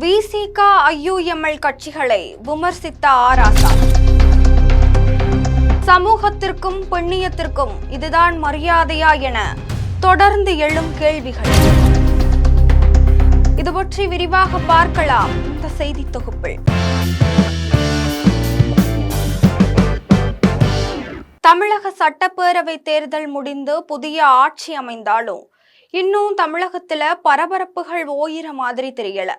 விசிக, IUML கட்சிகளை விமர்சித்த ஆராசா. சமூகத்திற்கும் பெண்ணியத்திற்கும் இதுதான் மரியாதையா என தொடர்ந்து எழும் கேள்விகள். இது பற்றி விரிவாக பார்க்கலாம் இந்த செய்தி தொகுப்பில். தமிழக சட்டப்பேரவை தேர்தல் முடிந்து புதிய ஆட்சி அமைந்தாலும் இன்னும் தமிழகத்துல பரபரப்புகள் ஓயிற மாதிரி தெரியல.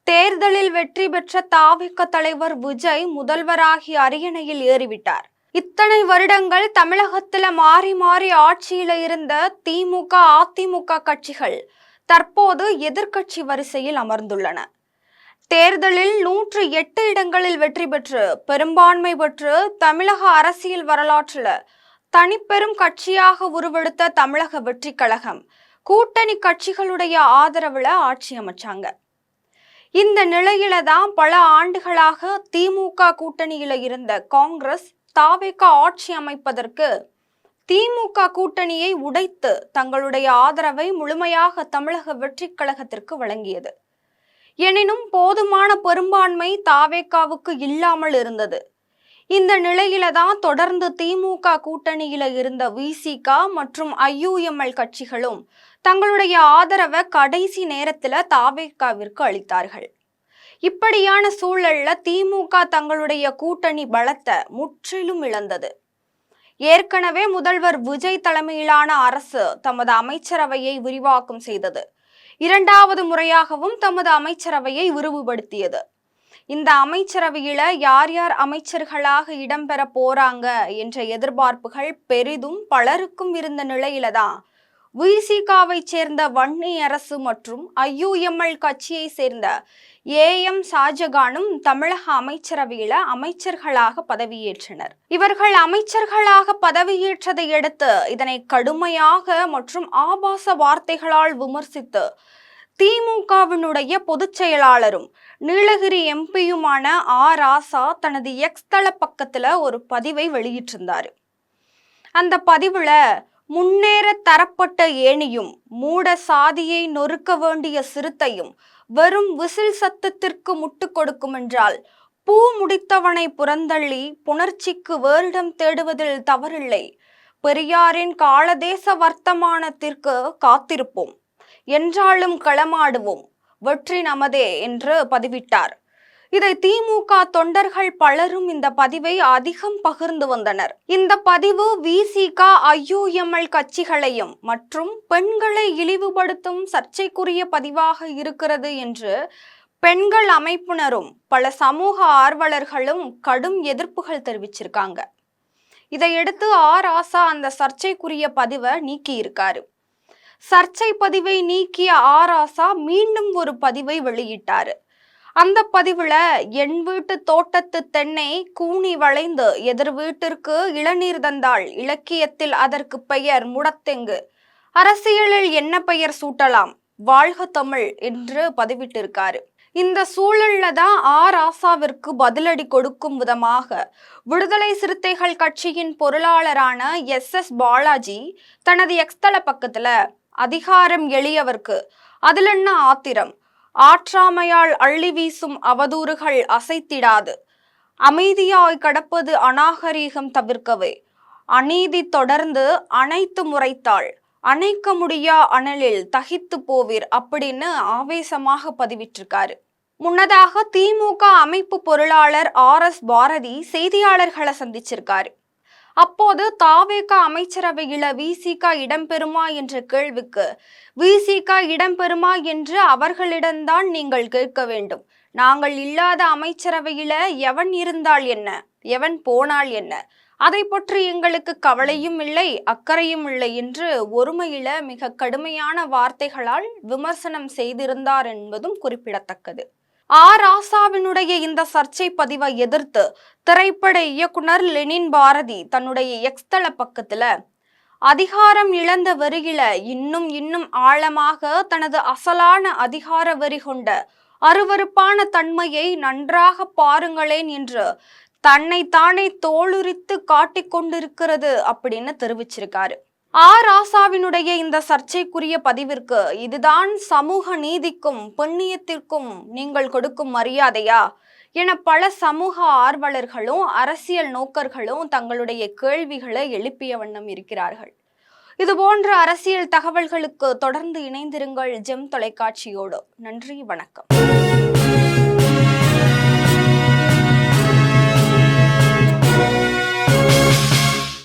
தேர்தலில் வெற்றி பெற்ற தாவிக தலைவர் விஜய் முதல்வராகி அரியணையில் ஏறிவிட்டார். இத்தனை வருடங்கள் தமிழகத்துல மாறி மாறி ஆட்சியில இருந்த திமுக, அதிமுக கட்சிகள் தற்போது எதிர்க்கட்சி வரிசையில் அமர்ந்துள்ளன. தேர்தலில் 108 இடங்களில் வெற்றி பெற்று பெரும்பான்மை பெற்று தமிழக அரசியல் வரலாற்றுல தனிப்பெரும் கட்சியாக உருவெடுத்த தமிழக வெற்றி கழகம் கூட்டணி கட்சிகளுடைய ஆதரவுல ஆட்சி அமைச்சாங்க. இந்த நிலையில தான் பல ஆண்டுகளாக திமுக கூட்டணியில இருந்த காங்கிரஸ் தாவேக ஆட்சி அமைப்பதற்கு திமுக கூட்டணியை உடைத்து தங்களுடைய ஆதரவை முழுமையாக தமிழக வெற்றி கழகத்திற்கு வழங்கியது. எனினும் போதுமான பெரும்பான்மை தாவேகாவுக்கு இல்லாமல் இருந்தது. இந்த நிலையில தான் தொடர்ந்து திமுக கூட்டணியில இருந்த விசிக மற்றும் ஐயுஎம்எல் கட்சிகளும் தங்களுடைய ஆதரவை கடைசி நேரத்துல தாவேகாவிற்கு அளித்தார்கள். இப்படியான சூழல்ல திமுக தங்களுடைய கூட்டணி பலத்தை முற்றிலும் இழந்தது. ஏற்கனவே முதல்வர் விஜய் தலைமையிலான அரசு தமது அமைச்சரவையை விரிவாக்கம் செய்தது. இரண்டாவது முறையாகவும் தமது அமைச்சரவையை விரிவுபடுத்தியது. இந்த அமைச்சரவையில யார் யார் அமைச்சர்களாக இடம்பெற போறாங்க என்ற எதிர்பார்ப்புகள் பெரிதும் பலருக்கும் இருந்த நிலையில தான் விசிகாவை சேர்ந்த வன்னி அரசு மற்றும் ஐயுஎம்எல் கட்சியை சேர்ந்த ஏஎம் ஷாஜகானும் தமிழக அமைச்சரவையில அமைச்சர்களாக பதவியேற்றனர். இவர்கள் அமைச்சர்களாக பதவியேற்றதை அடுத்து இதனை கடுமையாக மற்றும் ஆபாச வார்த்தைகளால் விமர்சித்து திமுகவினுடைய பொதுச் செயலாளரும் நீலகிரி எம்பியுமான ராசா தனது எக்ஸ் தள பக்கத்துல ஒரு பதிவை வெளியிட்டிருந்தாரு. அந்த பதிவுல முன்னேற தரப்பட்ட ஏணியும் மூட சாதியை நொறுக்க வேண்டிய சிறுத்தையும் வெறும் விசில் சத்தத்திற்கு முட்டு கொடுக்கும் என்றால் பூ முடித்தவனை புறந்தள்ளி புணர்ச்சிக்கு வேறிடம் தேடுவதில் தவறில்லை. பெரியாரின் காலதேச வர்த்தமானத்திற்கு காத்திருப்போம் என்றாலும் களமாடுவோம், வெற்றி நமதே என்று பதிவிட்டார். இதை திமுக தொண்டர்கள் பலரும் இந்த பதிவை அதிகம் பகிர்ந்து வந்தனர். இந்த பதிவு விசிக, ஐயுஎம்எல் கட்சிகளையும் மற்றும் பெண்களை இழிவுபடுத்தும் சர்ச்சைக்குரிய பதிவாக இருக்கிறது என்று பெண்கள் அமைப்பினரும் பல சமூக ஆர்வலர்களும் கடும் எதிர்ப்புகள் தெரிவிச்சிருக்காங்க. இதையடுத்து ராசா அந்த சர்ச்சைக்குரிய பதிவை நீக்கி இருக்காரு. சர்ச்சை பதிவை நீக்கிய ராசா மீண்டும் ஒரு பதிவை வெளியிட்டாரு. அந்த பதிவுல என் வீட்டு தோட்டத்து தென்னை கூனி வளைந்து எதிர் வீட்டிற்கு இளநீர் தந்தாள், இலக்கியத்தில் அதற்கு பெயர் முடத்தெங்கு, அரசியலில் என்ன பெயர் சூட்டலாம், வாழ்க தமிழ் என்று பதிவிட்டிருக்காரு. இந்த சூழல்ல தான் ராசாவிற்கு பதிலடி கொடுக்கும் விதமாக விடுதலை சிறுத்தைகள் கட்சியின் பொருளாளரான எஸ் பாலாஜி தனது எக்ஸ்தல பக்கத்துல அதிகாரம் எளியவர்க்கு அதில் என்ன ஆத்திரம், ஆற்றாமையால் அள்ளி வீசும் அவதூறுகள் அசைத்திடாது, அமைதியாய் கடப்பது அநாகரீகம் தவிர்க்கவே, அநீதி தொடர்ந்து அனைத்து முறைத்தாள், அணைக்க முடியா அனலில் தகித்து போவீர் அப்படின்னு ஆவேசமாக பதிவிட்டிருக்காரு. முன்னதாக திமுக அமைப்பு பொருளாளர் RS பாரதி செய்தியாளர்களை சந்திச்சிருக்காரு. அப்போது தாவேக அமைச்சரவையில விசிக இடம்பெறுமா என்ற கேள்விக்கு விசிக இடம்பெறுமா என்று அவர்களிடம்தான் நீங்கள் கேட்க வேண்டும். நாங்கள் இல்லாத அமைச்சரவையில எவன் இருந்தால் என்ன, எவன் போனால் என்ன, அதை பற்றி எங்களுக்கு கவலையும் இல்லை, அக்கறையும் இல்லை என்று ஒருமையில மிக கடுமையான வார்த்தைகளால் விமர்சனம் செய்திருந்தார் என்பதும் குறிப்பிடத்தக்கது. ராசாவினுடைய இந்த சர்ச்சை பதிவை எதிர்த்து திரைப்பட இயக்குனர் லெனின் பாரதி தன்னுடைய எக்ஸ்தள பக்கத்துல அதிகாரம் இழந்த வெறியில இன்னும் ஆழமாக தனது அசலான அதிகார வெறி கொண்ட அருவருப்பான தன்மையை நன்றாக பாருங்களேன் என்று தன்னை தானே தோலுரித்து காட்டிக் கொண்டிருக்கிறது அப்படின்னு தெரிவிச்சிருக்காரு. ராசாவினுடைய இந்த சர்ச்சைக்குரிய பதிவிற்கு இதுதான் சமூக நீதிக்கும் பெண்ணியத்திற்கும் நீங்கள் கொடுக்கும் மரியாதையா என பல சமூக ஆர்வலர்களும் அரசியல் நோக்கர்களும் தங்களுடைய கேள்விகளை எழுப்பிய வண்ணம் இருக்கிறார்கள். இது போன்ற அரசியல் தகவல்களுக்கு தொடர்ந்து இணைந்திருங்கள் ஜெம் தொலைக்காட்சியோடு. நன்றி, வணக்கம்.